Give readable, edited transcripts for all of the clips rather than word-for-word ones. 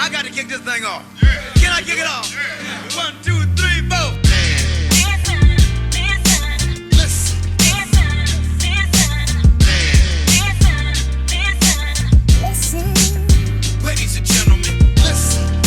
I got to kick this thing off. Can I kick it off? 1, 2, 3, 4. Ladies and gentlemen, listen.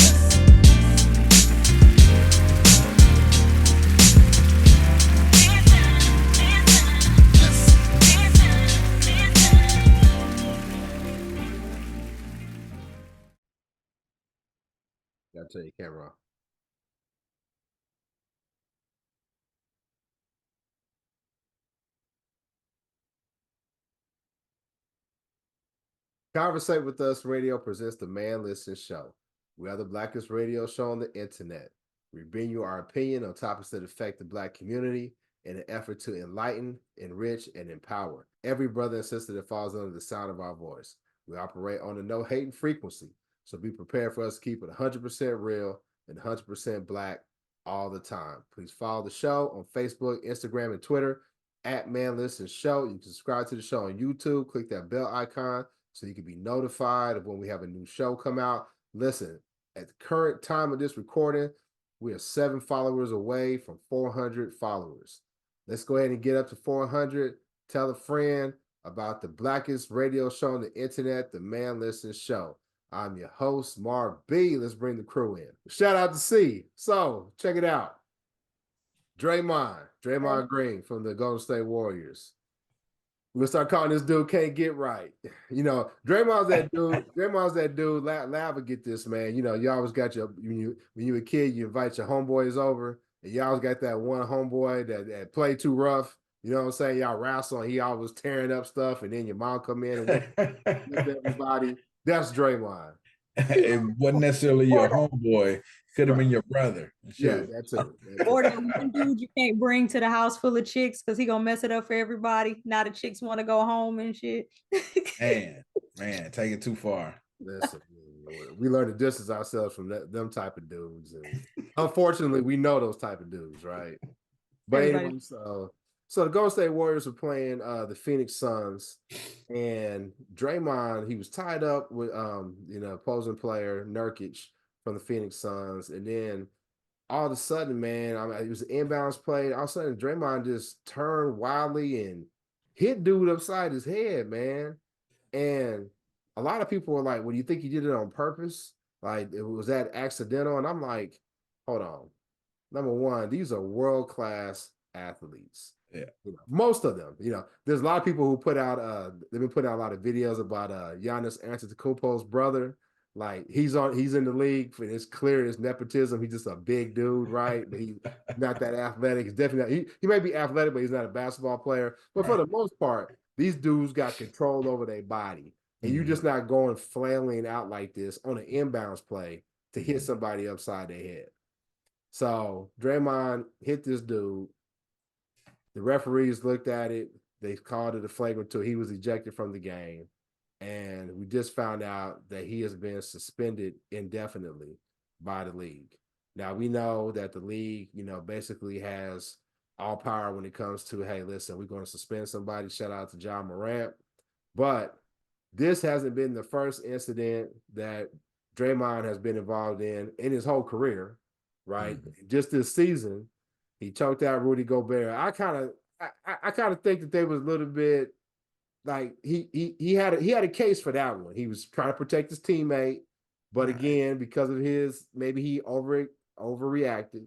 Gotta tell you, camera off. Conversate with Us Radio presents the Man Listen Show. We are the blackest radio show on the internet. We bring you our opinion on topics that affect the Black community in an effort to enlighten, enrich, and empower every brother and sister that falls under the sound of our voice. We operate on a no-hating frequency, so be prepared for us to keep it 100% real and 100% Black all the time. Please follow the show on Facebook, Instagram, and Twitter at Man Listen Show. You can subscribe to the show on YouTube. Click that bell icon so you can be notified of when we have a new show come out. Listen, at the current time of this recording, we are 7 followers away from 400 followers. Let's go ahead and get up to 400. Tell a friend about the blackest radio show on the internet, the Man Listen Show. I'm your host, Marv B. Let's bring the crew in. Shout out to C. So, check it out. Draymond Green from the Golden State Warriors. We're gonna start calling this dude can't get right. You know, Draymond's that dude. Lab will get this, man. You know, you always got when you a kid, you invite your homeboys over, and you always got that one homeboy that played too rough. You know what I'm saying? Y'all wrestle, and he always tearing up stuff, and then your mom come in and whip everybody. That's Draymond. It wasn't necessarily your homeboy. Could have been your brother. Yeah, that's it. Or that one dude you can't bring to the house full of chicks because he gonna mess it up for everybody. Now the chicks want to go home and shit. man, take it too far. Listen, we learn to distance ourselves from them type of dudes, and unfortunately, we know those type of dudes, right? But anyway, so the Golden State Warriors were playing the Phoenix Suns, and Draymond, he was tied up with opposing player Nurkic from the Phoenix Suns, and then all of a sudden, man, it was an inbounds play. All of a sudden, Draymond just turned wildly and hit dude upside his head, man. And a lot of people were like, "Well, do you think he did it on purpose? Like, was that accidental?" And I'm like, hold on. Number one, these are world-class athletes. Yeah, most of them. There's a lot of people who put out. They've been putting out a lot of videos about Giannis Antetokounmpo's brother. Like he's in the league, and it's clear it's nepotism. He's just a big dude, right? But he's not that athletic. He's definitely not, he may be athletic, but he's not a basketball player. But for the most part, these dudes got control over their body, and you're just not going flailing out like this on an inbounds play to hit somebody upside their head. So Draymond hit this dude. The referees looked at it. They called it a flagrant 2. He was ejected from the game. And we just found out that he has been suspended indefinitely by the league. Now, we know that the league, basically has all power when it comes to, hey, listen, we're going to suspend somebody. Shout out to John Morant. But this hasn't been the first incident that Draymond has been involved in his whole career, right? Just this season, he choked out Rudy Gobert. I kind of think that they was a little bit like he had a case for that one. He was trying to protect his teammate, but again, because of maybe he overreacted.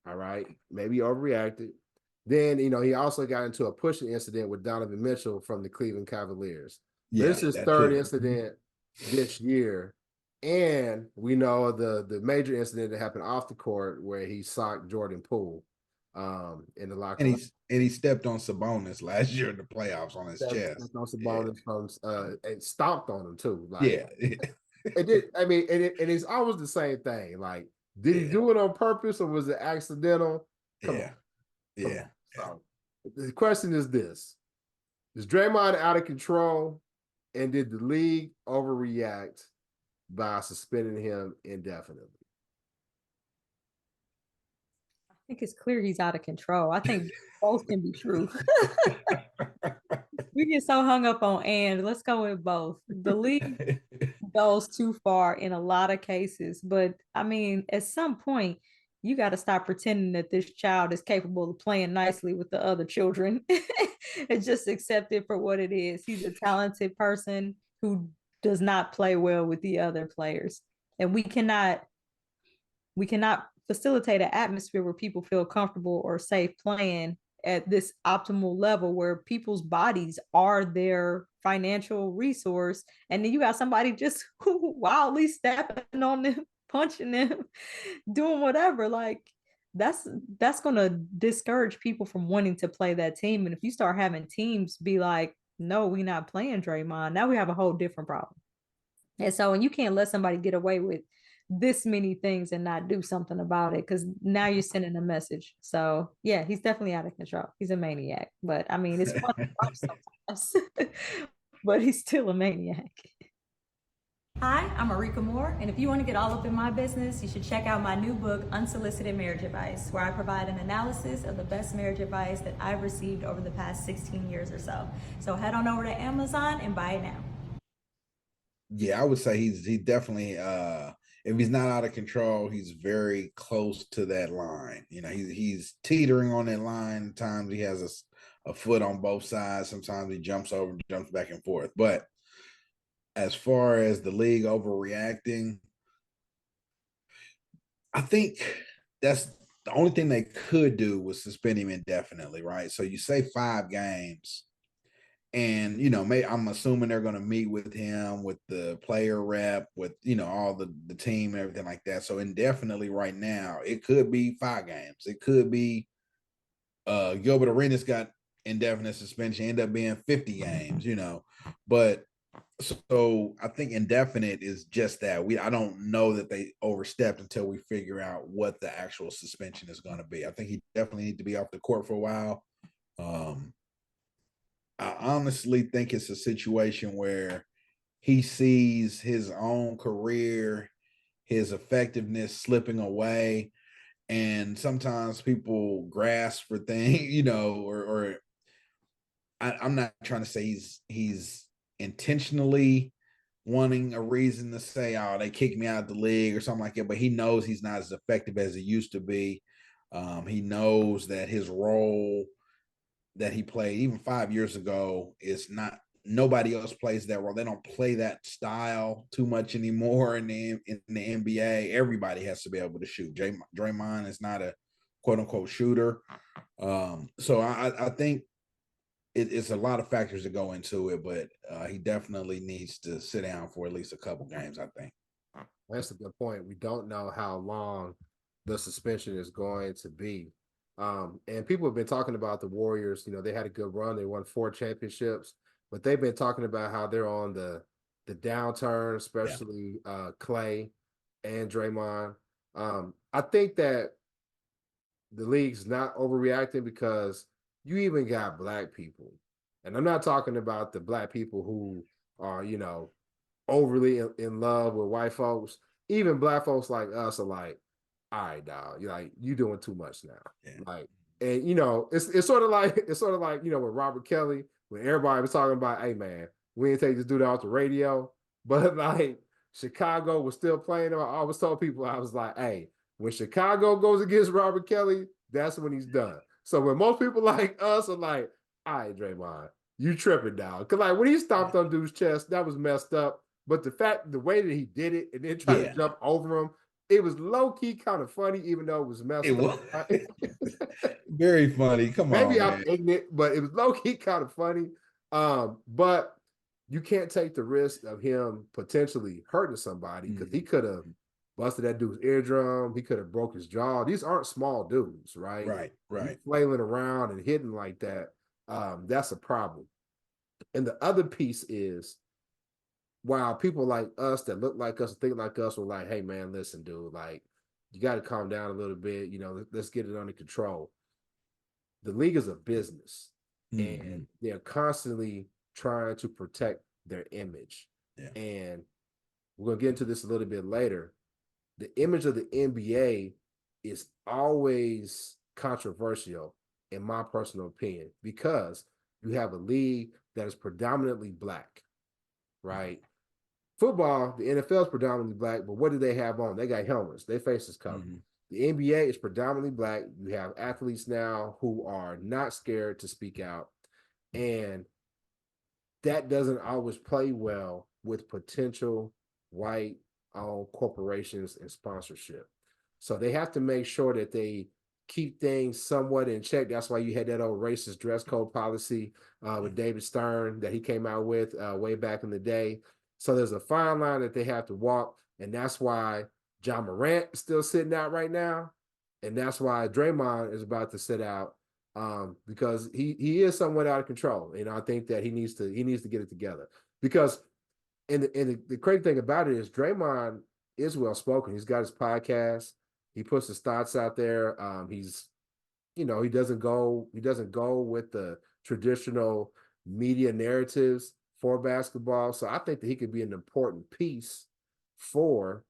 All right, maybe he overreacted. Then he also got into a pushing incident with Donovan Mitchell from the Cleveland Cavaliers. Yeah, this is his third incident this year, and we know the major incident that happened off the court where he socked Jordan Poole in the locker room. And he stepped on Sabonis last year in the playoffs on his chest. Stepped on Sabonis and stomped on him too. It did. I mean, and it's always the same thing. Like, did he do it on purpose or was it accidental? Come on. So the question is this: is Draymond out of control, and did the league overreact by suspending him indefinitely? I think it's clear he's out of control. I think both can be true. We get so hung up on and. Let's go with both. The league goes too far in a lot of cases. But I mean, at some point, you got to stop pretending that this child is capable of playing nicely with the other children and just accept it for what it is. He's a talented person who does not play well with the other players. And we cannot facilitate an atmosphere where people feel comfortable or safe playing at this optimal level where people's bodies are their financial resource, and then you got somebody just wildly stepping on them, punching them, doing whatever. Like that's going to discourage people from wanting to play that team. And if you start having teams be like, no, we're not playing Draymond, now we have a whole different problem. And so, and you can't let somebody get away with this many things and not do something about it, because now you're sending a message. So yeah, he's definitely out of control. He's a maniac. But I mean, it's fun to watch sometimes. But he's still a maniac. Hi, I'm Marika Moore, and if you want to get all up in my business, you should check out my new book, Unsolicited Marriage Advice, where I provide an analysis of the best marriage advice that I've received over the past 16 years or so. So head on over to Amazon and buy it now. Yeah, I would say he definitely if he's not out of control, he's very close to that line. You know, he's teetering on that line. At times he has a foot on both sides. Sometimes he jumps over, jumps back and forth. But as far as the league overreacting, I think that's the only thing they could do was suspend him indefinitely, right? So you say 5 games. And, you know, I'm assuming they're going to meet with him, with the player rep, with, you know, all the team and everything like that. So indefinitely right now, it could be 5 games. It could be Gilbert Arenas got indefinite suspension, end up being 50 games, you know. But so I think indefinite is just that. I don't know that they overstepped until we figure out what the actual suspension is going to be. I think he definitely needs to be off the court for a while. I honestly think it's a situation where he sees his own career, his effectiveness slipping away. And sometimes people grasp for things, you know, or I'm not trying to say he's intentionally wanting a reason to say, oh, they kicked me out of the league or something like that, but he knows he's not as effective as he used to be. He knows that his role that he played even 5 years ago is not, nobody else plays that role. They don't play that style too much anymore in the NBA. Everybody has to be able to shoot. Draymond is not a quote unquote shooter. So I think it's a lot of factors that go into it, but he definitely needs to sit down for at least a couple games, I think. That's a good point. We don't know how long the suspension is going to be. And people have been talking about the Warriors. You know, they had a good run. They won 4 championships, but they've been talking about how they're on the downturn, especially Clay and Draymond. I think that the league's not overreacting because you even got black people. And I'm not talking about the black people who are, you know, overly in love with white folks. Even black folks like us are like, all right, dog, you're like, you doing too much now. Yeah. Like, and you know, it's sort of like you know, with Robert Kelly, when everybody was talking about, hey man, we didn't take this dude off the radio, but like Chicago was still playing. I always told people, I was like, hey, when Chicago goes against Robert Kelly, that's when he's done. So when most people like us are like, all right, Draymond, you tripping, dog. Cause like when he stomped on dude's chest, that was messed up. But the way that he did it and then tried to jump over him, it was low key kind of funny, even though it was messed up. Right? Very funny. Come on, Maybe I'm man. ignorant, but it was low key kind of funny. But you can't take the risk of him potentially hurting somebody because he could have busted that dude's eardrum. He could have broke his jaw. These aren't small dudes, right? Right. Flailing around and hitting like that. That's a problem. And the other piece is, while people like us that look like us, think like us, were like, hey man, listen, dude, like you got to calm down a little bit. You know, let's get it under control. The league is a business and they're constantly trying to protect their image. Yeah. And we're going to get into this a little bit later. The image of the NBA is always controversial, in my personal opinion, because you have a league that is predominantly black, right? football, the NFL is predominantly black, but what do they have on? They got helmets, their faces covered. Mm-hmm. The NBA is predominantly black. You have athletes now who are not scared to speak out. And that doesn't always play well with potential white owned corporations and sponsorship. So they have to make sure that they keep things somewhat in check. That's why you had that old racist dress code policy with David Stern that he came out with way back in the day. So there's a fine line that they have to walk. And that's why John Morant is still sitting out right now. And that's why Draymond is about to sit out because he is somewhat out of control. And I think that he needs to get it together. Because the crazy thing about it is Draymond is well spoken. He's got his podcast. He puts his thoughts out there. He's, he doesn't go with the traditional media narratives for basketball. So I think that he could be an important piece for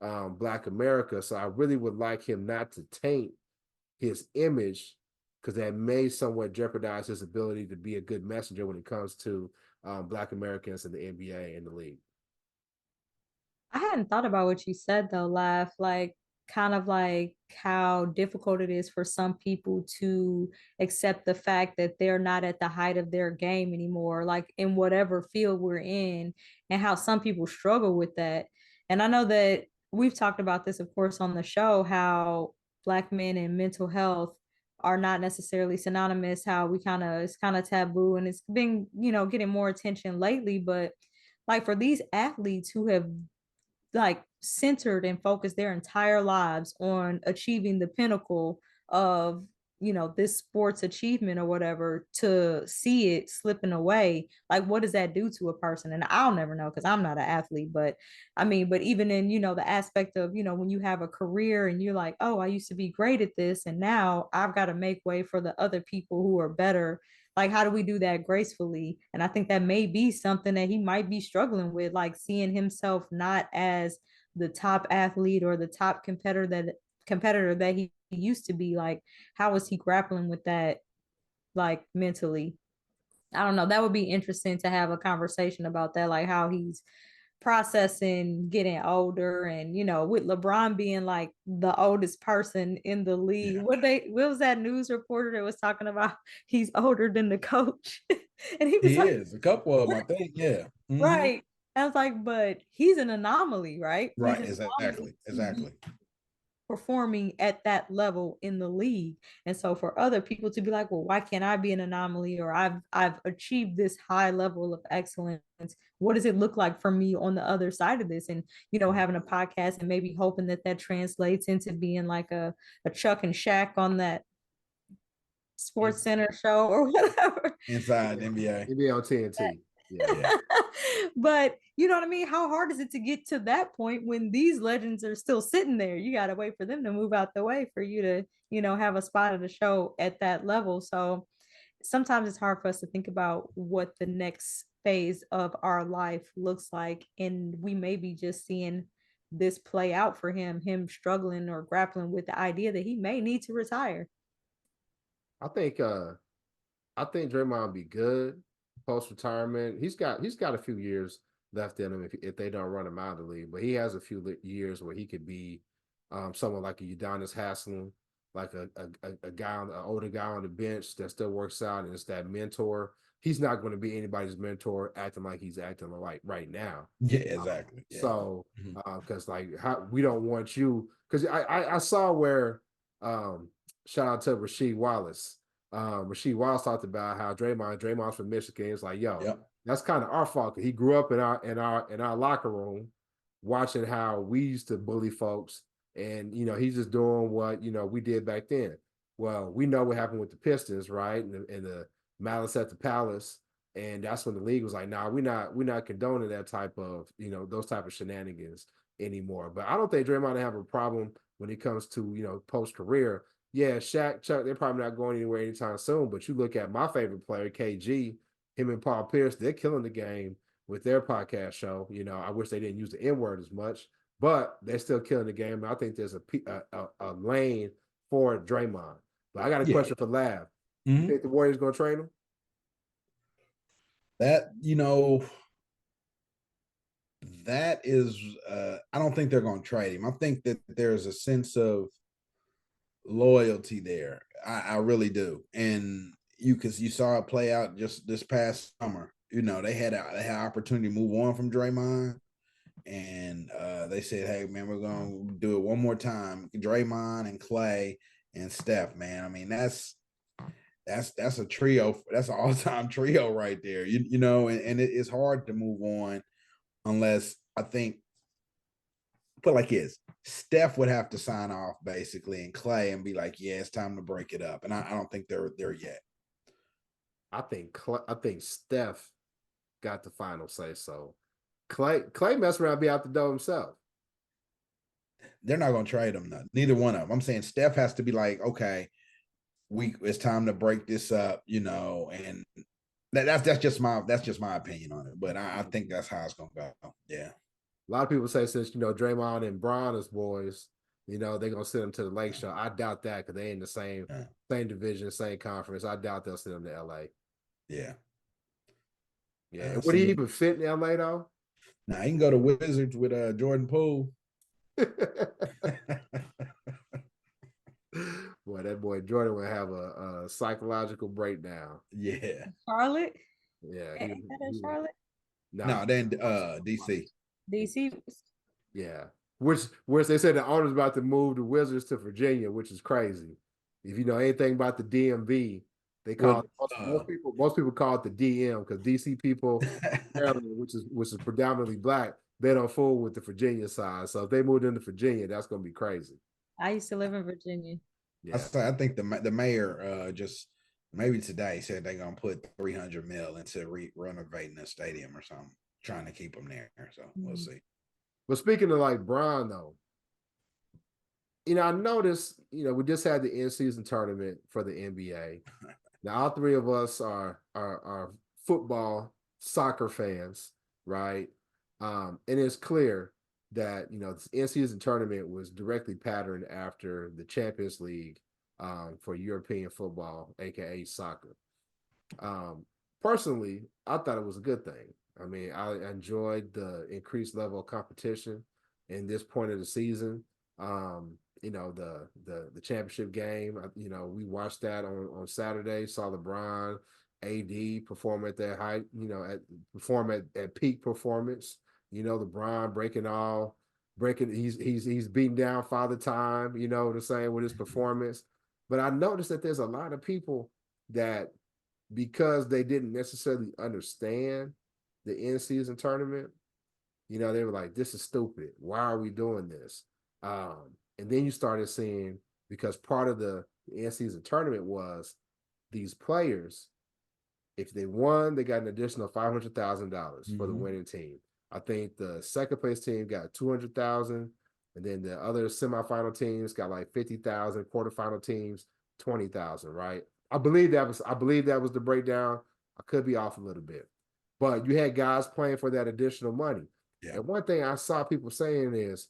Black America. So I really would like him not to taint his image because that may somewhat jeopardize his ability to be a good messenger when it comes to Black Americans in the NBA and the league. I hadn't thought about what you said though, Laugh, like kind of like how difficult it is for some people to accept the fact that they're not at the height of their game anymore, like in whatever field we're in, and how some people struggle with that. And I know that we've talked about this, of course, on the show, how Black men and mental health are not necessarily synonymous, how it's kind of taboo, and it's been, getting more attention lately. But like for these athletes who have like centered and focused their entire lives on achieving the pinnacle of this sports achievement or whatever, to see it slipping away, like what does that do to a person? And I'll never know because I'm not an athlete, but I mean, but even in the aspect of when you have a career and you're like, oh, I used to be great at this and now I've got to make way for the other people who are better. Like how do we do that gracefully? And I think that may be something that he might be struggling with, like seeing himself not as the top athlete or the top competitor that he used to be. Like how is he grappling with that, like mentally? I don't know, that would be interesting to have a conversation about that, like how he's processing getting older. And with LeBron being like the oldest person in the league, Yeah. what was that news reporter that was talking about he's older than the coach? And he was He like, is a couple of them, I think. Yeah. Mm-hmm. right. I was like, but he's an anomaly, right? Right. He's an anomaly Exactly. performing at that level in the league. And so for other people to be like, well, why can't I be an anomaly, or I've achieved this high level of excellence, what does it look like for me on the other side of this? And having a podcast and maybe hoping that translates into being like a Chuck and Shaq on that Sports Center show or whatever Inside NBA. NBA on TNT. Yeah. But you know what I mean? How hard is it to get to that point when these legends are still sitting there? You got to wait for them to move out the way for you to, have a spot of the show at that level. So sometimes it's hard for us to think about what the next phase of our life looks like. And we may be just seeing this play out for him struggling or grappling with the idea that he may need to retire. I think Draymond will be good post retirement. He's got a few years left in him if they don't run him out of the league, but he has a few years where he could be someone like a Udonis Haslem, like a guy, an older guy on the bench that still works out and is that mentor. He's not going to be anybody's mentor acting like he's acting like right now. Yeah, exactly. Yeah. So because we don't want you, because I saw where shout out to Rasheed Wallace. Rasheed Wallace talked about how Draymond's from Michigan. It's like, yo, that's kind of our fault. He grew up in our locker room watching how we used to bully folks. And, he's just doing what, we did back then. Well, we know what happened with the Pistons, right? And the malice at the palace. And that's when the league was like, nah, we're not condoning that type of, those type of shenanigans anymore. But I don't think Draymond will have a problem when it comes to, post-career. Yeah, Shaq, Chuck, they're probably not going anywhere anytime soon. But you look at my favorite player, KG, him and Paul Pierce, they're killing the game with their podcast show. I wish they didn't use the N-word as much, but they're still killing the game. I think there's a lane for Draymond. But I got a question for Lav. You think the Warriors going to trade him? That, That is, I don't think they're going to trade him. I think that there's a sense of loyalty there. I really do, and you saw it play out just this past summer. You know, they had opportunity to move on from Draymond, and they said, "Hey, man, we're gonna do it one more time." Draymond and Clay and Steph, man. I mean, that's a trio. That's an all time trio right there. You know, and it's hard to move on unless I think put like this. Steph would have to sign off basically, and Clay and be like, "Yeah, it's time to break it up." And I don't think they're there yet. I think Steph got the final say so. Clay mess around, be out the door himself. They're not going to trade him. Neither one of them. I'm saying Steph has to be like, okay, it's time to break this up, you know, and that's just my opinion on it. But I think that's how it's going to go. Yeah. A lot of people say since Draymond and Bron is boys, they're gonna send them to the Lake Show. I doubt that because they in the same division, same conference. I doubt they'll send them to LA. Yeah. Yeah. Would he even fit in LA though? Nah, he can go to Wizards with Jordan Poole. Boy, that boy Jordan would have a psychological breakdown. Yeah. Charlotte? Yeah. Charlotte? No, then DC. DC. Yeah. Which they said the owner's about to move the Wizards to Virginia, which is crazy. If you know anything about the DMV, they call most people call it the DM because DC people, which is predominantly black, they don't fool with the Virginia side. So if they moved into Virginia, that's gonna be crazy. I used to live in Virginia. Yeah. I think the mayor just maybe today said they're gonna put $300 million into renovating the stadium or something, trying to keep them there. So we'll see. But speaking of like Bron, though, I noticed, we just had the in-season tournament for the NBA. Now, all three of us are football, soccer fans, right? And it's clear that, this in-season tournament was directly patterned after the Champions League for European football, aka soccer. Personally, I thought it was a good thing. I mean, I enjoyed the increased level of competition in this point of the season. The championship game, we watched that on Saturday, saw LeBron, AD perform at their height, perform at peak performance. LeBron he's beating down Father Time, the same with his performance. But I noticed that there's a lot of people that, because they didn't necessarily understand the in-season tournament, they were like, this is stupid. Why are we doing this? And then you started seeing, because part of the in-season tournament was these players, if they won, they got an additional $500,000 for the winning team. I think the second place team got $200,000, and then the other semifinal teams got like $50,000, quarterfinal teams $20,000, right? I believe that was the breakdown. I could be off a little bit, but you had guys playing for that additional money. Yeah. And one thing I saw people saying is,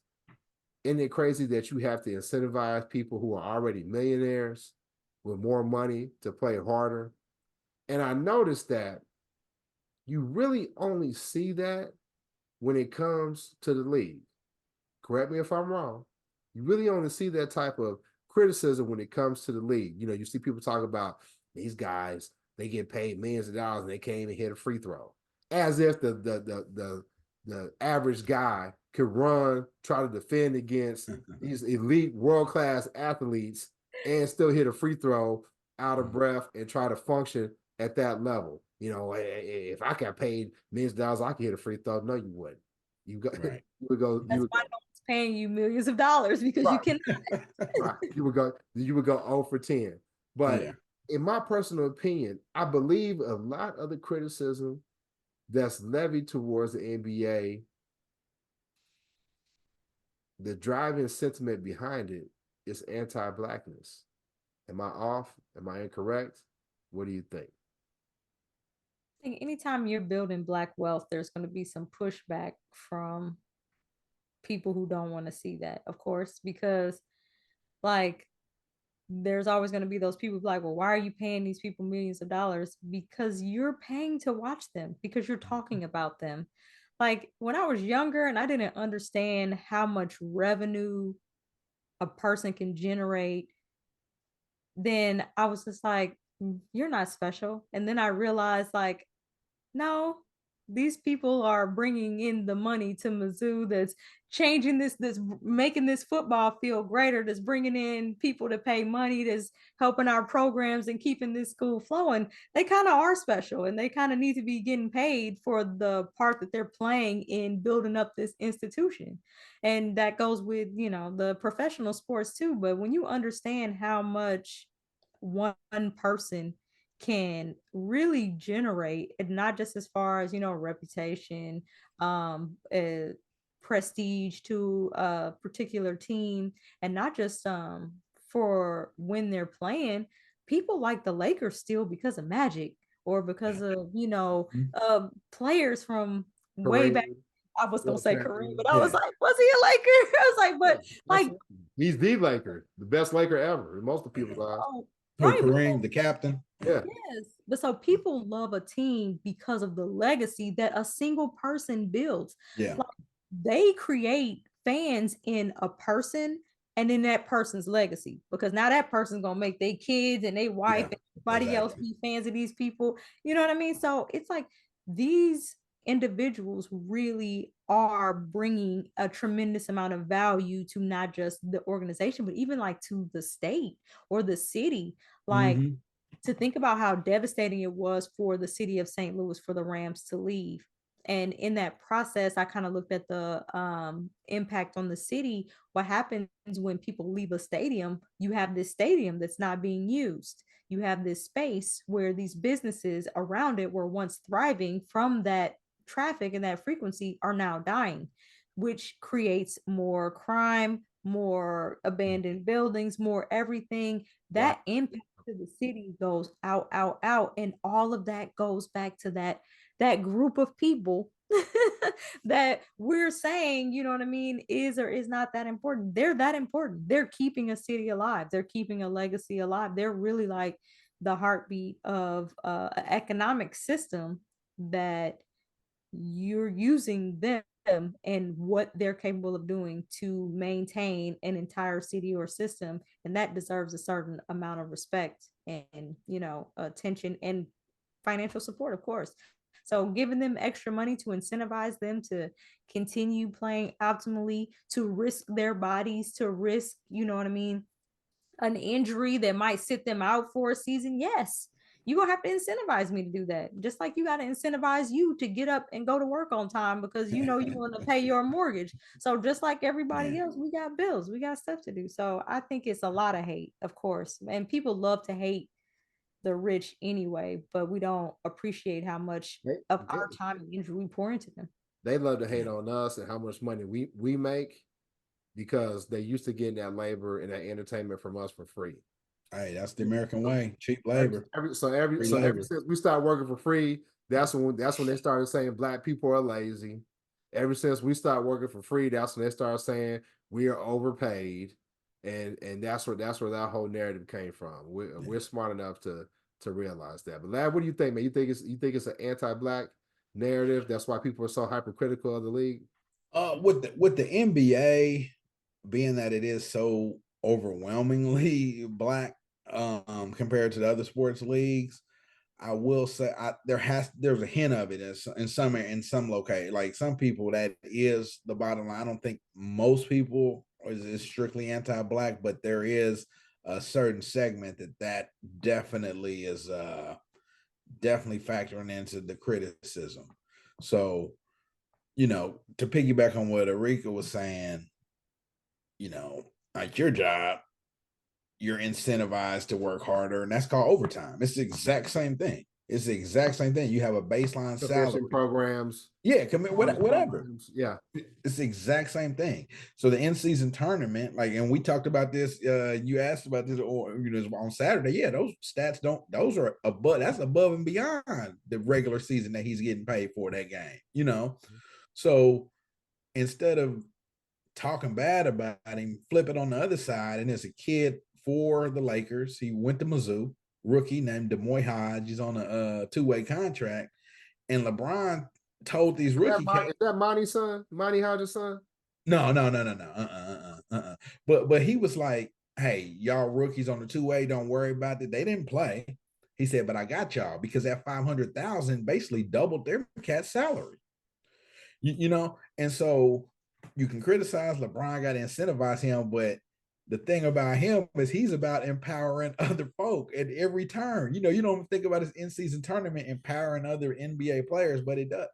isn't it crazy that you have to incentivize people who are already millionaires with more money to play harder? And I noticed that you really only see that when it comes to the league. Correct me if I'm wrong. You really only see that type of criticism when it comes to the league. You see people talk about these guys, they get paid millions of dollars and they can't even hit a free throw. As if the average guy could run, try to defend against these elite world-class athletes and still hit a free throw out of breath and try to function at that level. If I got paid millions of dollars, I could hit a free throw. No, you wouldn't. That's why no one's paying you millions of dollars, because you cannot. Right. You would go 0 for 10. But in my personal opinion, I believe a lot of the criticism that's levied towards the NBA, the driving sentiment behind it is anti-blackness. Am I off? Am I incorrect? What do you think? I think anytime you're building Black wealth, there's going to be some pushback from people who don't want to see that, of course, because there's always going to be those people like, well, why are you paying these people millions of dollars? Because you're paying to watch them, because you're talking about them. like when I was younger and I didn't understand how much revenue a person can generate, then I was just like, you're not special. And then I realized, like, no, these people are bringing in the money to Mizzou that's changing this making this football field greater, that's bringing in people to pay money, that's helping our programs and keeping this school flowing. They kind of are special and they kind of need to be getting paid for the part that they're playing in building up this institution. And that goes with, the professional sports too. But when you understand how much one person can really generate, and not just as far as reputation, prestige to a particular team, and not just for when they're playing. People like the Lakers still because of Magic, or because of players from way back. Kareem, I was gonna Will say Kareem, Champion. but I was like, was he a Laker? I was like, but like, He's the Laker, the best Laker ever in most of people's eyes. oh, Who, right. Kareem, the captain? Yeah. Yes. But so people love a team because of the legacy that a single person builds. Yeah. Like, they create fans in a person and in that person's legacy, because now that person's gonna make their kids and their wife and everybody else be fans of these people. You know what I mean? So it's like these individuals really are bringing a tremendous amount of value to not just the organization, but even like to the state or the city. Like, to think about how devastating it was for the city of St. Louis for the Rams to leave. And in that process, I kind of looked at the impact on the city. What happens when people leave a stadium? You have this stadium that's not being used. You have this space where these businesses around it were once thriving from that traffic and that frequency are now dying, which creates more crime, more abandoned buildings, more everything. That impact to the city goes out, out, out, and all of that goes back to that group of people that we're saying, you know what I mean, is or is not that important. They're that important. They're keeping a city alive. They're keeping a legacy alive. They're really like the heartbeat of an economic system that you're using them and what they're capable of doing to maintain an entire city or system, and that deserves a certain amount of respect and attention and financial support, of course. So giving them extra money to incentivize them to continue playing optimally, to risk their bodies, to risk, you know what I mean, an injury that might sit them out for a season, yes, you're gonna have to incentivize me to do that. Just like you got to incentivize you to get up and go to work on time because you want to pay your mortgage. So just like everybody else, we got bills, we got stuff to do. So I think it's a lot of hate, of course, and people love to hate the rich anyway, but we don't appreciate how much of our time and energy we pour into them. They love to hate on us and how much money we make, because they used to getting that labor and that entertainment from us for free. Hey, that's the American way. Cheap labor. Ever since we started working for free, that's when they started saying black people are lazy. Ever since we started working for free, that's when they started saying we are overpaid, and that's where that whole narrative came from. We're smart enough to realize that. But Lad, what do you think, man? You think it's an anti-black narrative? That's why people are so hypercritical of the league. With the NBA being that it is so overwhelmingly black compared to the other sports leagues, I will say there's a hint of it in some locate, like some people that is the bottom line. I don't think most people is strictly anti-black, but there is a certain segment that definitely is definitely factoring into the criticism. So, to piggyback on what Erika was saying, like your job, you're incentivized to work harder, and that's called overtime. It's the exact same thing. It's the exact same thing. You have a baseline salary programs. Yeah, whatever. Yeah, it's the exact same thing. So the in-season tournament, and we talked about this. You asked about this, or on Saturday. Yeah, those stats those are above. That's above and beyond the regular season that he's getting paid for that game. So instead of talking bad about him, flip it on the other side. And there's a kid for the Lakers. He went to Mizzou, rookie named DeMoy Hodge. He's on a two-way contract. And LeBron told these rookie cats. Is that Monty's son? Monty Hodges' son? No. But he was like, hey, y'all rookies on the 2-way, don't worry about it. They didn't play. He said, but I got y'all because that 500,000 basically doubled their cat's salary. You know, and so you can criticize LeBron, got to incentivize him, but the thing about him is he's about empowering other folk at every turn. You know, you don't think about his in-season tournament empowering other NBA players, but it does.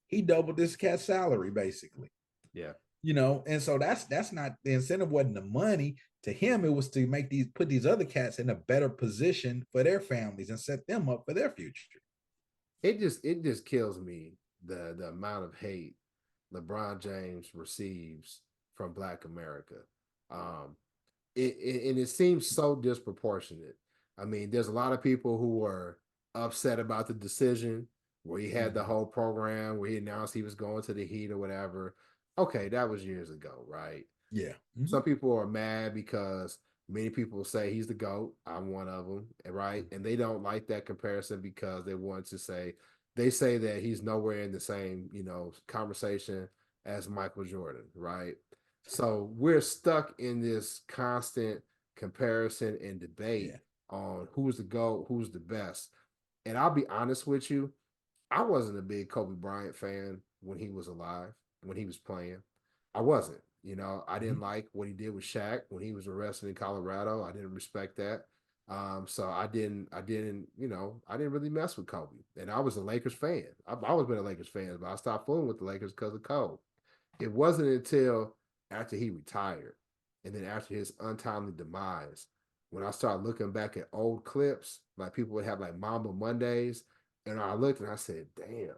He doubled this cat's salary basically. Yeah. You know, and so that's not the incentive, wasn't the money. To him, it was to put these other cats in a better position for their families and set them up for their future. It just kills me the amount of hate LeBron James receives from Black America. It seems so disproportionate. I mean, there's a lot of people who are upset about the decision where he had the whole program where he announced he was going to the Heat or whatever. Okay, that was years ago, right? Yeah. Some people are mad because many people say he's the GOAT. I'm one of them, right? And they don't like that comparison because they say that he's nowhere in the same, conversation as Michael Jordan, right? So we're stuck in this constant comparison and debate on who's the GOAT, who's the best. And I'll be honest with you, I wasn't a big Kobe Bryant fan when he was alive, when he was playing. I wasn't. I didn't like what he did with Shaq when he was arrested in Colorado. I didn't respect that. So I didn't really mess with Kobe. And I was a Lakers fan. I've always been a Lakers fan, but I stopped fooling with the Lakers because of Kobe. It wasn't until after he retired and then after his untimely demise, when I started looking back at old clips, like people would have like Mamba Mondays, and I looked and I said, damn,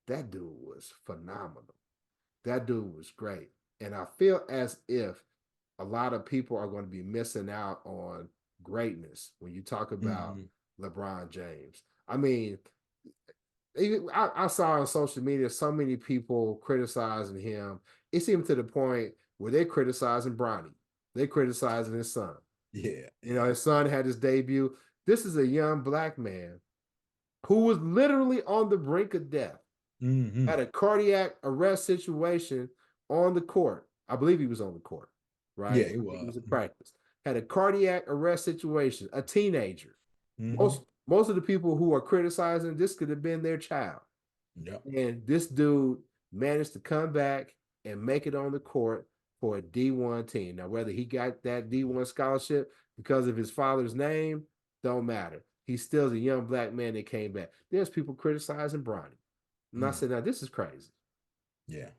that dude was phenomenal. That dude was great. And I feel as if a lot of people are going to be missing out on greatness when you talk about LeBron James. I mean, I saw on social media so many people criticizing him. It seemed to the point where they're criticizing Bronny. They're criticizing his son. Yeah. His son had his debut. This is a young Black man who was literally on the brink of death, had a cardiac arrest situation on the court. I believe he was on the court, right? Yeah, he was. He was in practice. Had a cardiac arrest situation, a teenager. Most of the people who are criticizing this could have been their child. Yep. And this dude managed to come back and make it on the court for a D1 team. Now, whether he got that D1 scholarship because of his father's name, don't matter. He's still a young Black man that came back. There's people criticizing Bronny. And I said, now this is crazy. Yeah.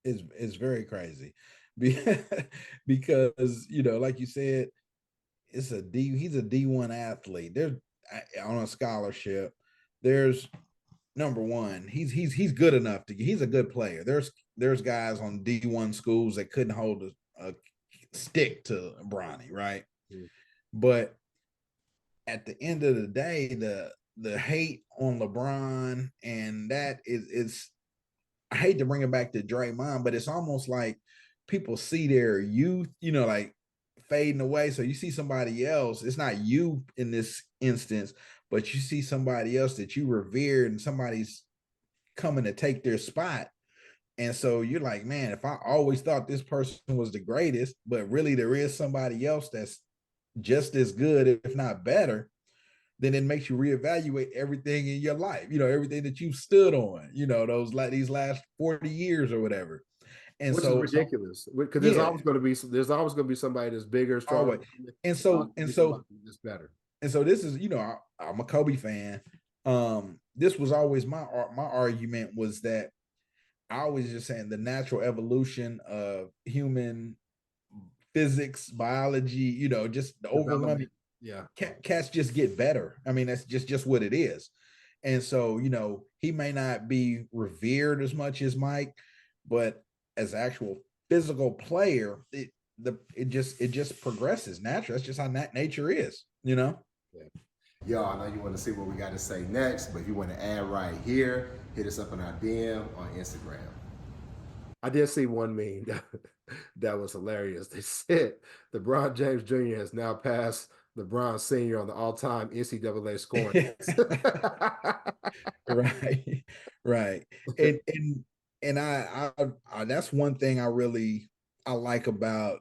It's very crazy because like you said, he's a D1 athlete. There's on a scholarship. There's number one. He's good enough he's a good player. There's guys on D1 schools that couldn't hold a stick to Bronny, right? But at the end of the day, the hate on LeBron, and that is I hate to bring it back to Draymond, but it's almost like people see their youth, like fading away. So you see somebody else, it's not you in this instance, but you see somebody else that you revere and somebody's coming to take their spot. And so you're like, man, if I always thought this person was the greatest, but really there is somebody else that's just as good, if not better, then it makes you reevaluate everything in your life, everything that you've stood on, these last 40 years or whatever. And which so is ridiculous because there's always going to be somebody that's bigger, stronger, and so this better. And so this is, I'm a Kobe fan. This was always my argument was that I always just saying the natural evolution of human physics, biology, just the overwhelming. Yeah, cats just get better. I mean, that's just what it is. And so, he may not be revered as much as Mike, but as actual physical player, it just progresses naturally. That's just how nature is, Yeah. Yo, I know you want to see what we got to say next, but if you want to add right here, hit us up on our DM on Instagram. I did see one meme that was hilarious. They said LeBron James Jr. has now passed LeBron Senior on the all-time NCAA scoring list. Right, right. And I that's one thing I like about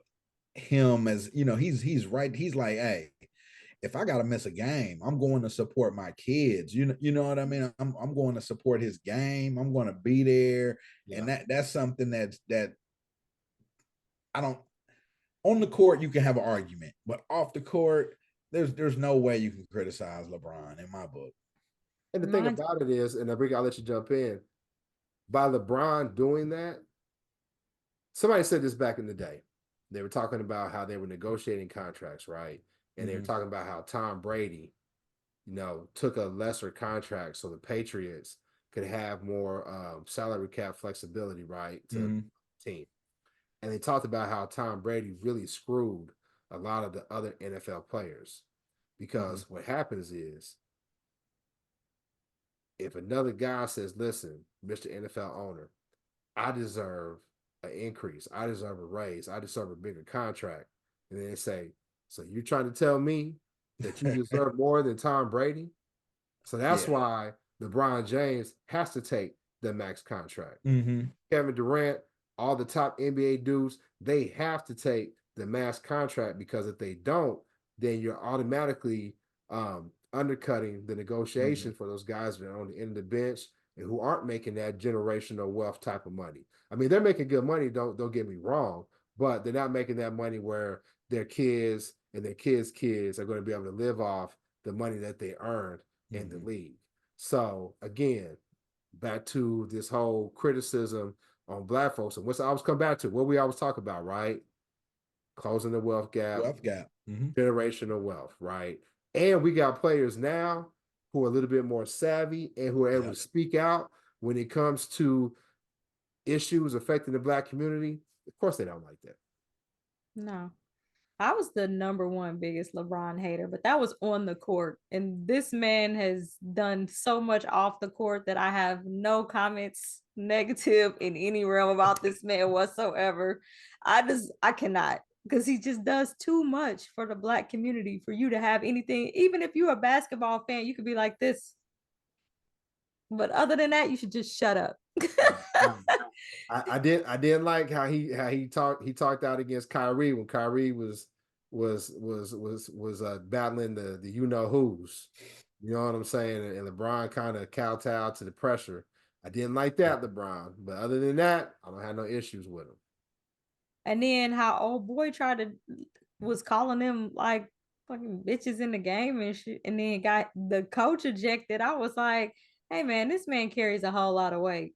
him, as you know, he's right. He's like, hey, if I gotta miss a game, I'm going to support my kids. You know what I mean? I'm going to support his game. I'm going to be there. Yeah. And that's something that I don't, on the court you can have an argument, but off the court, there's no way you can criticize LeBron in my book. And the thing about it is, and I'll let you jump in, by LeBron doing that, somebody said this back in the day. They were talking about how they were negotiating contracts, right? And they were talking about how Tom Brady, took a lesser contract so the Patriots could have more salary cap flexibility, right, to the team. And they talked about how Tom Brady really screwed a lot of the other NFL players, because what happens is, if another guy says, listen, Mr. NFL owner, I deserve an increase, I deserve a raise, I deserve a bigger contract. And then they say, so you're trying to tell me that you deserve more than Tom Brady? So that's why LeBron James has to take the max contract. Kevin Durant, all the top NBA dudes, they have to take the max contract, because if they don't, then you're automatically undercutting the negotiation for those guys that are on the end of the bench and who aren't making that generational wealth type of money. I mean, they're making good money, don't get me wrong, but they're not making that money where their kids and their kids' kids are going to be able to live off the money that they earned in the league. So again, back to this whole criticism on Black folks, and what's I always come back to what we always talk about, right? Closing the wealth gap, generational wealth, right? And we got players now who are a little bit more savvy and who are able to speak out when it comes to issues affecting the Black community. Of course, they don't like that. No. I was the number one biggest LeBron hater, but that was on the court. And this man has done so much off the court that I have no comments negative in any realm about this man whatsoever. I cannot, because he just does too much for the Black community for you to have anything. Even if you're a basketball fan, you could be like this. But other than that, you should just shut up. I didn't like how he talked out against Kyrie when Kyrie was battling the you know who's, you know what I'm saying, and LeBron kind of kowtowed to the pressure. I didn't like that, LeBron, but other than that, I don't have no issues with him. And then how old boy was calling them like fucking bitches in the game and shit, and then got the coach ejected. I was like, hey man, this man carries a whole lot of weight.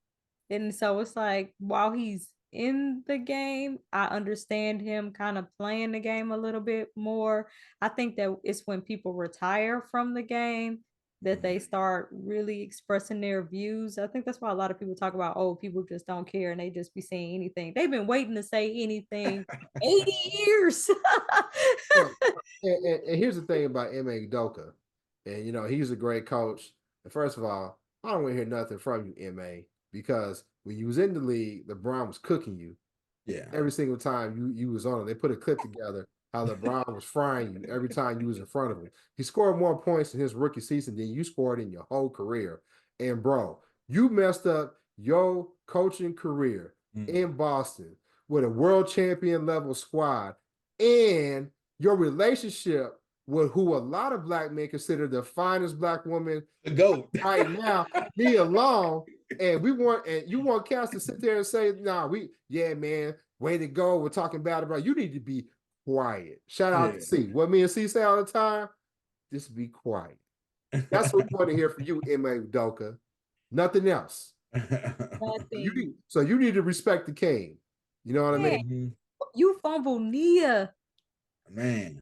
And so it's like, while he's in the game, I understand him kind of playing the game a little bit more. I think that it's when people retire from the game that they start really expressing their views. I think that's why a lot of people talk about, oh, people just don't care and they just be saying anything. They've been waiting to say anything 80 years. and here's the thing about M.A. Udoka, and he's a great coach. And first of all, I don't want to hear nothing from you, M.A., because when you was in the league, LeBron was cooking you. Yeah. Every single time you was on it. They put a clip together how LeBron was frying you every time you was in front of him. He scored more points in his rookie season than you scored in your whole career. And bro, you messed up your coaching career in Boston with a world champion level squad and your relationship with who a lot of Black men consider the finest Black woman the GOAT right now, me alone. And you want Cass to sit there and say, nah, man, way to go. We're talking bad about you. Need to be quiet. Shout out to C. What me and C say all the time, just be quiet. That's what we want to hear from you, M.A. Udoka. Nothing else. So you need to respect the king. You know what I mean? You fumble Nia. Man.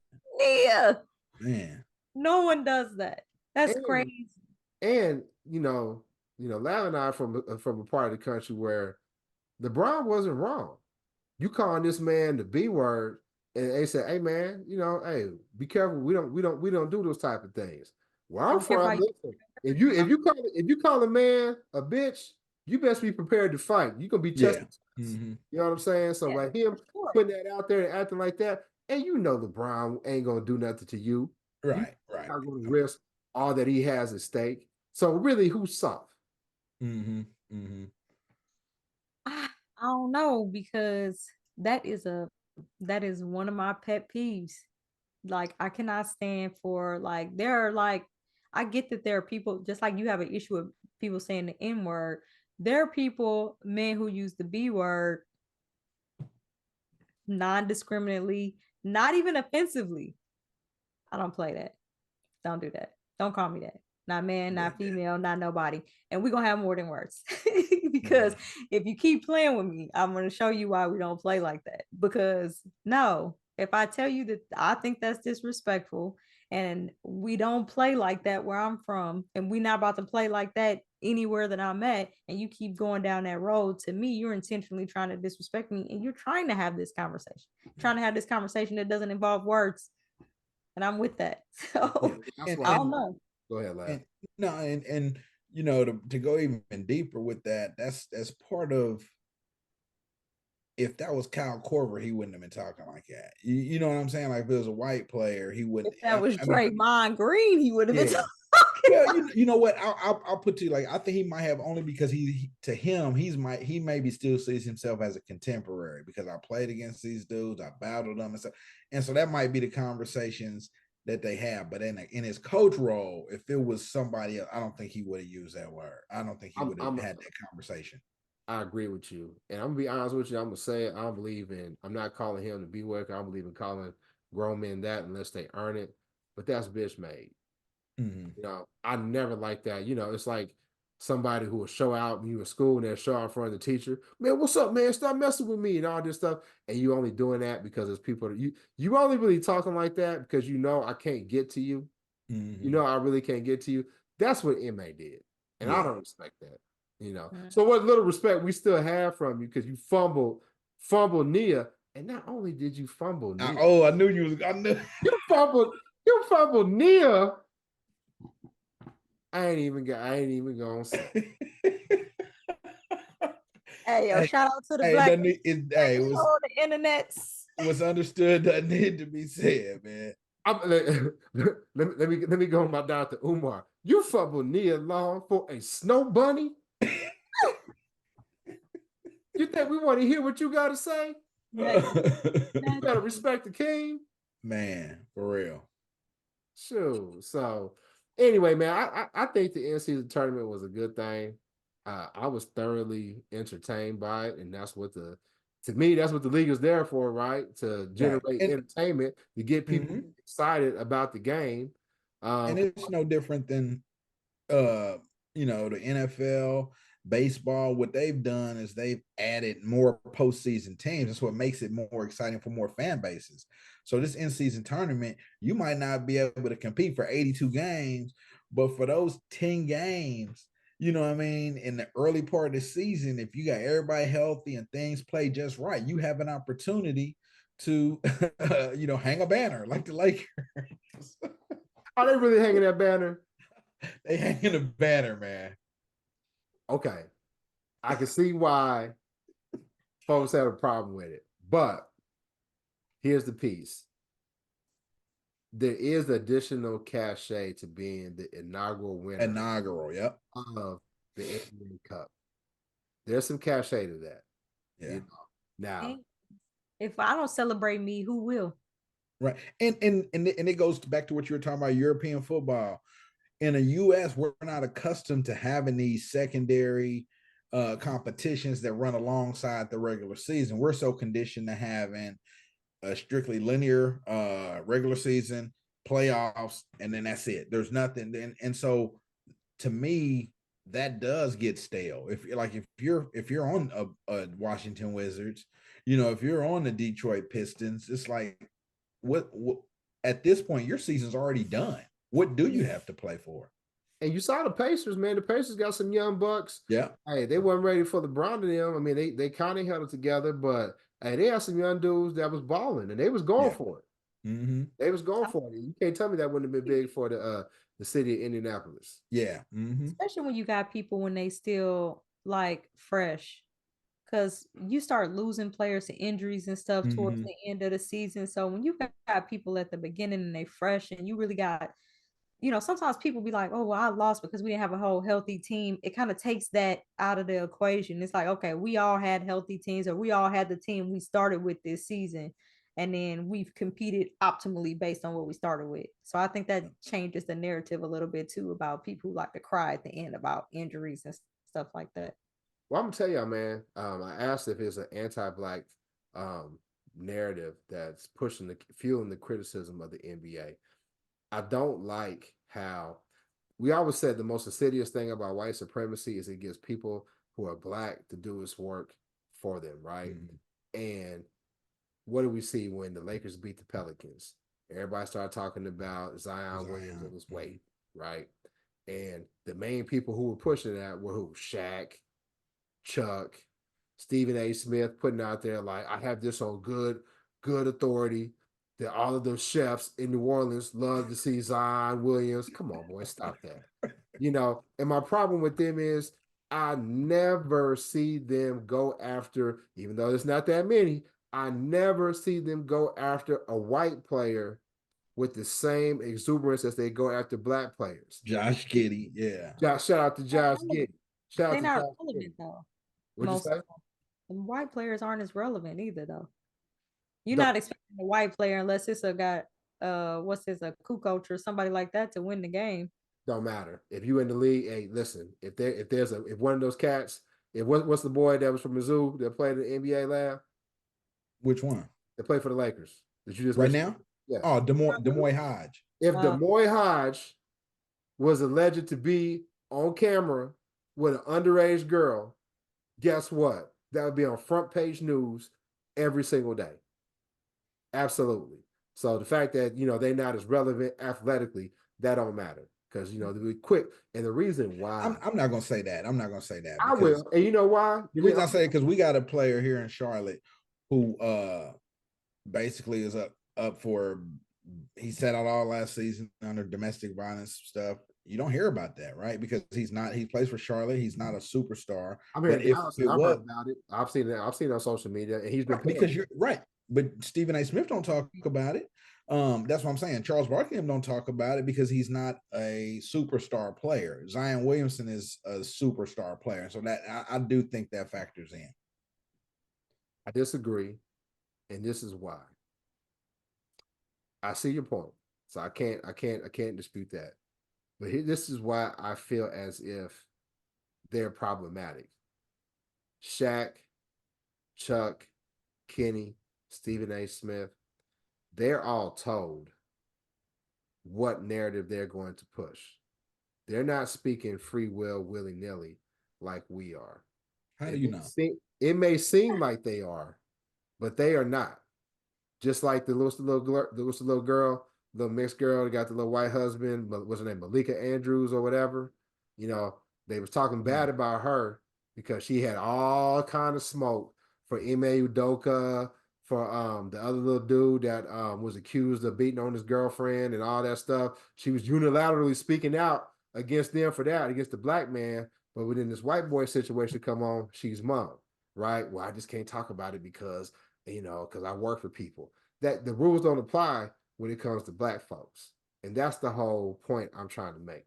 No one does that. That's crazy. And Lav and I from a part of the country where LeBron wasn't wrong. You calling this man the B word, and they say, "Hey man, hey, be careful. We don't do those type of things." Where I'm from, listen, if you call a man a bitch, you best be prepared to fight. You gonna be chested. You know what I'm saying? So like him putting that out there and acting like that, and LeBron ain't gonna do nothing to you. Right. Not going to risk all that he has at stake. So really, who's soft? Mm-hmm. Mm-hmm. I don't know, because that is one of my pet peeves. Like, I cannot stand for, like, there are, like, I get that there are people, just like you have an issue with people saying the N word. There are people, men, who use the B word non-discriminately, not even offensively. I don't play that. Don't do that. Don't call me that. Not man, not female, not nobody. And we're gonna have more than words. Because if you keep playing with me, I'm gonna show you why we don't play like that. Because no, if I tell you that I think that's disrespectful and we don't play like that where I'm from, and we're not about to play like that anywhere that I'm at, and you keep going down that road, to me, you're intentionally trying to disrespect me, and you're trying to have this conversation, trying to have this conversation that doesn't involve words. And I'm with that. So I don't know. Go ahead, lad. And to go even deeper with that's part of, if that was Kyle Korver, he wouldn't have been talking like that. You know what I'm saying? Like, if it was a white player, he wouldn't. If that was Draymond Green, he would have been talking. Well, you know what? I'll put to you, like, I think he might have, only because he maybe still sees himself as a contemporary, because I played against these dudes, I battled them, and so that might be the conversations that they have. But in his coach role, if it was somebody else, I don't think he would have used that word. I don't think he would have had that conversation. I agree with you, and I'm gonna be honest with you. I'm gonna say it. I don't believe in. I'm not calling him the B word. I don't believe in calling grown men that unless they earn it. But that's bitch made. Mm-hmm. You know, I never like that. You know, it's like somebody who will show out when you in school and they'll show out in front of the teacher. Man, what's up, man? Stop messing with me and all this stuff. And you only doing that because it's people that you only really talking like that because you know I can't get to you. Mm-hmm. You know I really can't get to you. That's what MA did. And I don't respect that. You know. So what little respect we still have from you, because you fumbled Nia. And not only did you fumble Nia. I knew you was. I knew you fumbled Nia. I ain't even gonna say. Hey, yo, shout out to the black on the internet. What's understood doesn't need to be said, man. Let me go on my Dr. Umar. You fumbled Nia Long for a snow bunny? You think we want to hear what you got to say? You gotta respect the king, man, for real. Sure. So anyway, man, I think the in-season tournament was a good thing. I was thoroughly entertained by it, and that's what to me, that's what the league is there for, right? To generate entertainment, to get people excited about the game. And it's no different than the NFL, baseball. What they've done is they've added more postseason teams. That's what makes it more exciting for more fan bases. So this in-season tournament, you might not be able to compete for 82 games, but for those 10 games, you know what I mean, in the early part of the season, if you got everybody healthy and things play just right, you have an opportunity to hang a banner like the Lakers. Are they really hanging that banner? They hanging a banner, man. Okay. I can see why folks have a problem with it. But here's the piece. There is additional cachet to being the inaugural winner. Yep. Of the NBA Cup. There's some cachet to that. Yeah. You know? Now, if I don't celebrate me, who will? Right. And it goes back to what you were talking about, European football. In the US, we're not accustomed to having these secondary competitions that run alongside the regular season. We're so conditioned to having a strictly linear regular season, playoffs, and then that's it. There's nothing. And so to me, that does get stale. If you're on a Washington Wizards, if you're on the Detroit Pistons, it's like what at this point your season's already done. What do you have to play for? And you saw the Pacers, man. The Pacers got some young bucks. Yeah. Hey, they weren't ready for LeBron and them. I mean, they kind of held it together, but hey, they had some young dudes that was balling, and they was going for it. Mm-hmm. They was going for it. You can't tell me that wouldn't have been big for the city of Indianapolis. Yeah. Mm-hmm. Especially when you got people when they still like fresh. because you start losing players to injuries and stuff towards Mhm. the end of the season. So when you got people at the beginning and they fresh and you really got, sometimes people be like, oh, well, I lost because we didn't have a whole healthy team. It kind of takes that out of the equation. It's like, okay, we all had healthy teams, or we all had the team we started with this season. And then we've competed optimally based on what we started with. So I think that changes the narrative a little bit too about people who like to cry at the end about injuries and stuff like that. Well, I'm gonna tell y'all, man. I asked if it's an anti-black narrative that's fueling the criticism of the NBA. I don't like how we always said the most insidious thing about white supremacy is it gives people who are black to do its work for them, right? And what do we see when the Lakers beat the Pelicans? Everybody started talking about Zion Williams and his weight, right? And the main people who were pushing that were who? Shaq, Chuck, Stephen A. Smith putting out there like, I have this on good authority that all of those chefs in New Orleans love to see Zion Williams. Come on, boy, stop that. And my problem with them is I never see them go after, even though there's not that many, I never see them go after a white player with the same exuberance as they go after black players. Josh Giddey, yeah. Shout out to Josh Giddey. Shout out They're to not Josh relevant Giddey. though. What'd you Most say? of them. And white players aren't as relevant either though. You're Don't- not expecting a white player unless it's a coup coach or somebody like that to win the game. Don't matter. If you in the league, hey, listen, if one of those cats, what's the boy that was from Mizzou that played in the NBA lab? Which one? That played for the Lakers. Did you just Right mention? now? Yes. Oh, Demoy Hodge. If Wow. Demoy Hodge was alleged to be on camera with an underage girl, guess what? That would be on front page news every single day. Absolutely. So the fact that they're not as relevant athletically, that don't matter because we quick. And the reason why I'm not gonna say that. I'm not gonna say that I because will, and you know why? the reason I say it because we got a player here in Charlotte who basically is up for he sat out all last season under domestic violence stuff. You don't hear about that, right? Because he plays for Charlotte. He's not a superstar. I'm here But in if Dallas, it and I've was heard about it. I've seen it on social media, and he's been right, because you're right. But Stephen A. Smith don't talk about it. That's what I'm saying. Charles Barkley don't talk about it because he's not a superstar player. Zion Williamson is a superstar player, so that I do think that factors in. I disagree, and this is why. I see your point, so I can't dispute that. But this is why I feel as if they're problematic. Shaq, Chuck, Kenny, Stephen A. Smith, they're all told what narrative they're going to push. They're not speaking free will, willy-nilly like we are. How do you know? It may seem like they are, but they are not. Just like the little girl, little mixed girl that got the little white husband, what's her name, Malika Andrews or whatever. They was talking bad about her because she had all kind of smoke for Ime Udoka, for the other little dude that was accused of beating on his girlfriend and all that stuff. She was unilaterally speaking out against them for that, against the black man. But within this white boy situation come on, she's mom, right? Well, I just can't talk about it because I work for people. That the rules don't apply when it comes to black folks. And that's the whole point I'm trying to make.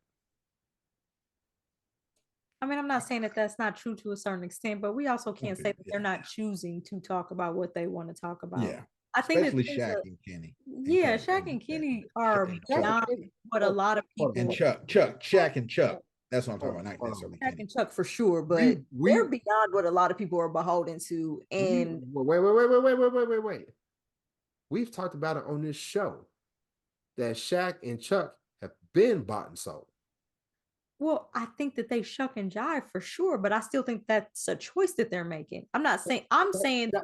I mean, I'm not saying that that's not true to a certain extent, but we also can't say that they're not choosing to talk about what they want to talk about. Yeah. I think especially Shaq and Kenny. Yeah, Shaq and Kenny are beyond what a lot of people and Shaq and Chuck. That's what I'm talking about. Not necessarily Shaq Kenny. and Chuck for sure, but they're beyond what a lot of people are beholden to. And wait. We've talked about it on this show that Shaq and Chuck have been bought and sold. Well, I think that they shuck and jive for sure, but I still think that's a choice that they're making. I'm saying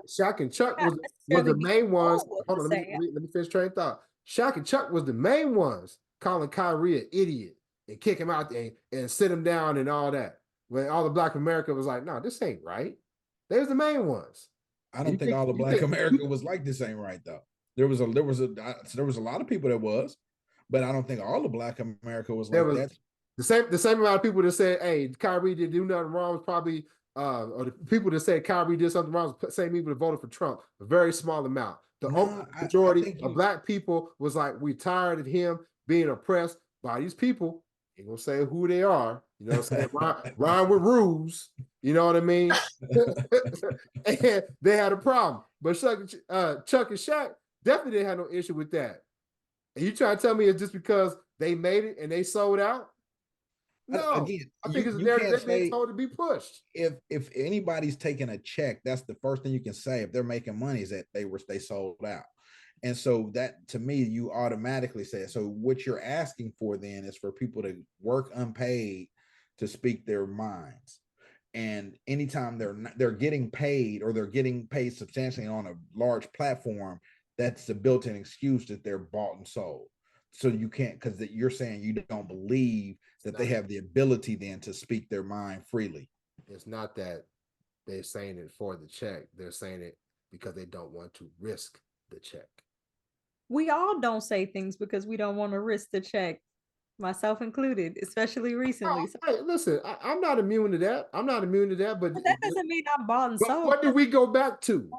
Shaq and Chuck was the main ones. Hold on, let me finish train of thought. Shaq and Chuck was the main ones calling Kyrie an idiot and kick him out there and sit him down and all that. When all the Black America was like, no, this ain't right. They was the main ones. I don't think all the Black America was like, this ain't right though. There was a lot of people that was, but I don't think all the Black America was like that. The same amount of people that said, hey, Kyrie didn't do nothing wrong was probably or the people that say Kyrie did something wrong, same people that voted for Trump, a very small amount. The majority of black people was like, we tired of him being oppressed by these people. Ain't gonna say who they are, you know what I'm saying? Rhyme with rules, you know what I mean? And they had a problem. But Chuck and Shaq definitely didn't have no issue with that. And you trying to tell me it's just because they made it and they sold out? No, again, I think it's you narrative can't they're being say told to be pushed. if anybody's taking a check, that's the first thing you can say. If they're making money, is that they sold out. And so that, to me, you automatically say it. So what you're asking for then is for people to work unpaid to speak their minds. And anytime they're getting paid, or they're getting paid substantially on a large platform, that's a built-in excuse that they're bought and sold. So you can't, because you're saying you don't believe that they have the ability then to speak their mind freely. It's not that they're saying it for the check. They're saying it because they don't want to risk the check. We all don't say things because we don't want to risk the check, myself included, especially recently. Oh, hey, listen, I'm not immune to that. I'm not immune to that, but that doesn't mean I'm bought and sold. What do we go back to?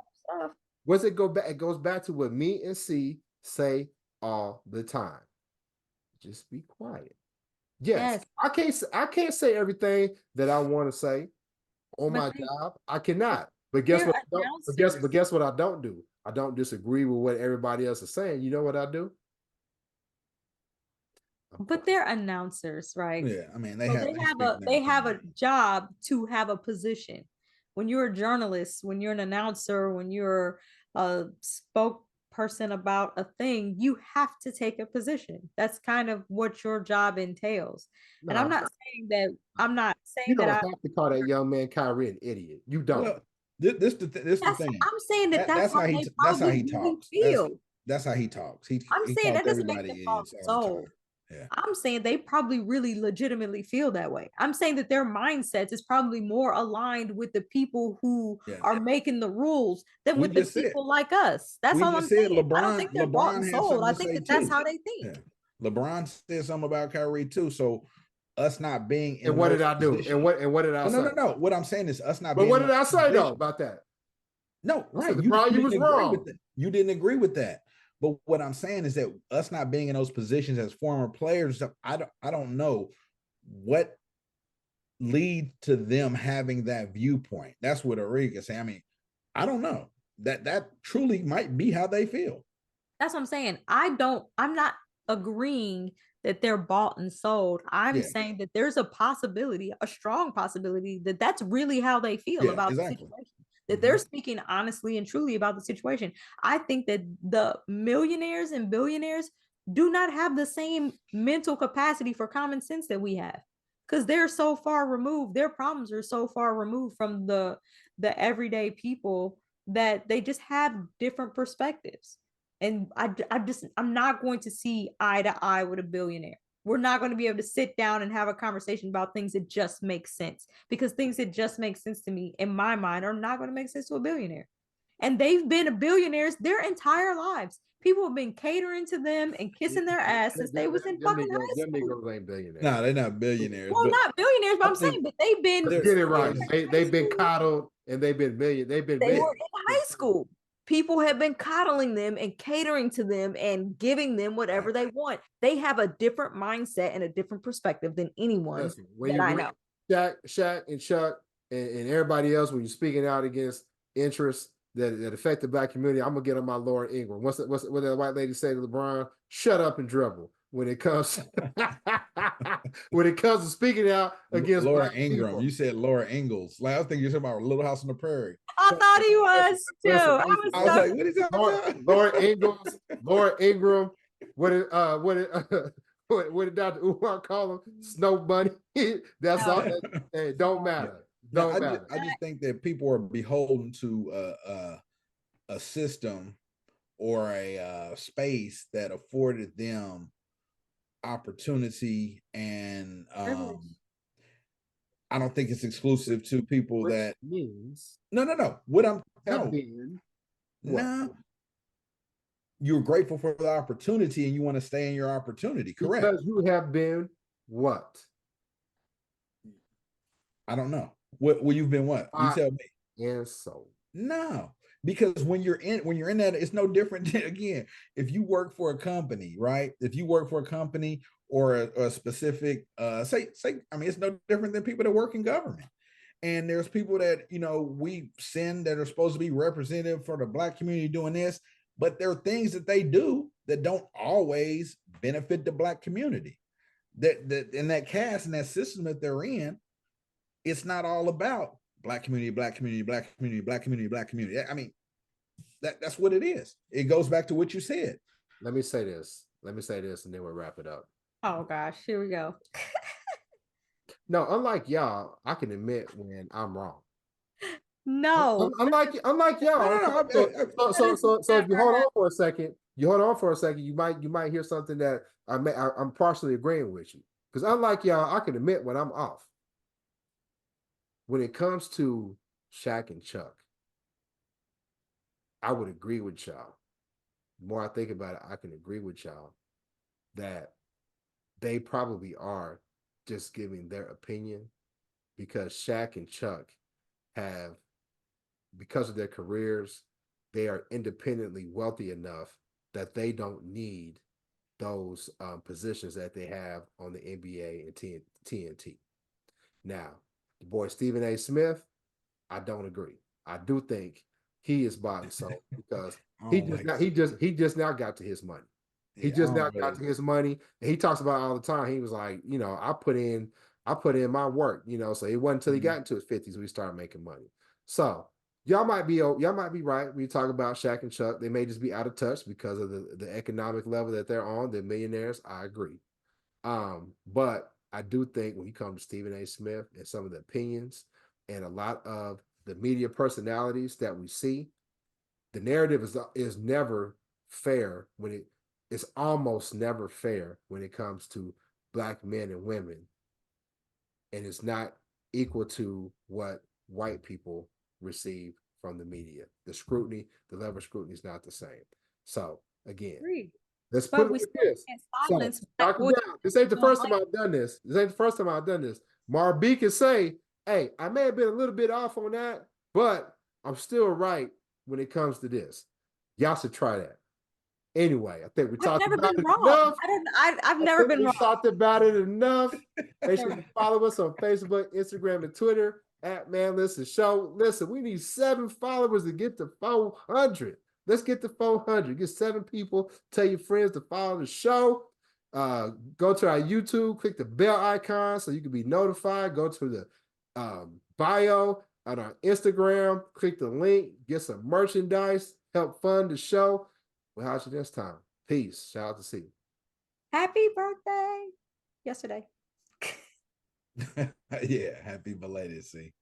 What's it go back? It goes back to what me and C say all the time. Just be quiet. Yes. I can't say everything that I want to say on my job. I cannot. But guess what? Guess what I don't do? I don't disagree with what everybody else is saying. You know what I do? But they're announcers, right? Yeah, I mean they have a job to have a position. When you're a journalist, when you're an announcer, when you're a spokesperson about a thing, you have to take a position. That's kind of what your job entails. No, and I'm not saying that you don't have to call that young man Kyrie an idiot. You don't. Well, this the thing. I'm saying that's how he talks. That's how he talks. I'm saying that doesn't make them sold. Yeah. I'm saying they probably really legitimately feel that way. I'm saying that their mindsets is probably more aligned with the people who are making the rules than with the people like us. That's all I'm saying. I don't think they're bought and sold. I think that's how they think. Yeah. LeBron said something about Kyrie too. So us not being in, and what did I do? And what did I say? No. What I'm saying is us not. But what did I say though about that? No, right. You was wrong. You didn't agree with that. But what I'm saying is that us not being in those positions as former players, I don't know what leads to them having that viewpoint. That's what Ariga is saying. I mean, I don't know. That truly might be how they feel. That's what I'm saying. I'm not agreeing that they're bought and sold. I'm saying that there's a possibility, a strong possibility, that that's really how they feel about the situation. That they're speaking honestly and truly about the situation. I think that the millionaires and billionaires do not have the same mental capacity for common sense that we have, because they're so far removed. Their problems are so far removed from the everyday people that they just have different perspectives. And I'm not going to see eye to eye with a billionaire. We're not going to be able to sit down and have a conversation about things that just make sense, because things that just make sense to me in my mind are not going to make sense to a billionaire. And they've been billionaires their entire lives. People have been catering to them and kissing their ass since they was in fucking high school. Them niggas ain't billionaires. No, they're not billionaires. Well, not billionaires, but I'm saying, but they've been. Get it right. They've been coddled and they've been million. They were in high school. People have been coddling them and catering to them and giving them whatever they want. They have a different mindset and a different perspective than anyone that I know. Shaq and Chuck and everybody else, when you're speaking out against interests that affect the black community, I'm gonna get on my Laura Ingraham. What that white lady say to LeBron? Shut up and dribble. When it comes to speaking out against Laura Ingraham, people. You said Laura Ingalls. Like I was thinking you're talking about Little House on the Prairie. I thought he was too. I was like, what is that? Laura Ingraham. What did Dr. Umar call him? Snow Bunny. That's all. It don't matter. I just think that people are beholden to a system or a space that afforded them opportunity, and I don't think it's exclusive to people that means no. What I'm you're grateful for the opportunity and you want to stay in your opportunity, correct? Because you have been what? I don't know. What you've been what? You tell me. And so No, because when you're in that, it's no different than, again, if you work for a company, right? If you work for a company or a specific say, I mean, it's no different than people that work in government. And there's people that, you know, we send that are supposed to be representative for the Black community doing this, but there are things that they do that don't always benefit the Black community. That in that cast and that system that they're in, it's not all about Black community, Black community, Black community, Black community, Black community. I mean, that's what it is. It goes back to what you said. let me say this. Let me say this, and then we'll wrap it up. Oh gosh, here we go. No, unlike y'all, I can admit when I'm wrong. No, Unlike y'all. So if you hold on for a second, you might hear something that I'm partially agreeing with you. Because unlike y'all, I can admit when I'm off. When it comes to Shaq and Chuck, I would agree with y'all. The more I think about it, I can agree with y'all that they probably are just giving their opinion because Shaq and Chuck have, because of their careers, they are independently wealthy enough that they don't need those positions that they have on the NBA and TNT. Now, the boy Stephen A. Smith, I don't agree. I do think he is bought and sold because he just now got to his money. He just now got to his money, and he talks about it all the time. He was like, you know, I put in my work, you know. So it wasn't until he got into his 50s we started making money. So y'all might be right when you talk about Shaq and Chuck. They may just be out of touch because of the economic level that they're on. They're millionaires. I agree. But I do think when you come to Stephen A. Smith and some of the opinions and a lot of the media personalities that we see, the narrative is never fair it's almost never fair when it comes to Black men and women. And it's not equal to what white people receive from the media. The level of scrutiny is not the same. So again, let's put it like this. This ain't the first time I've done this. Marby can say, hey, I may have been a little bit off on that, but I'm still right when it comes to this. Y'all should try that. Anyway, I think we talked about it enough. I've never been wrong. We talked about it enough. Make sure you follow us on Facebook, Instagram, and Twitter at manlistenshow. Listen, we need 7 followers to get to 400. Let's get to 400. Get 7 people. Tell your friends to follow the show. Go to our YouTube. Click the bell icon so you can be notified. Go to the bio on our Instagram. Click the link. Get some merchandise. Help fund the show. We'll house you this time. Peace. Shout out to C. Happy birthday. Yesterday. Yeah, happy belated, C.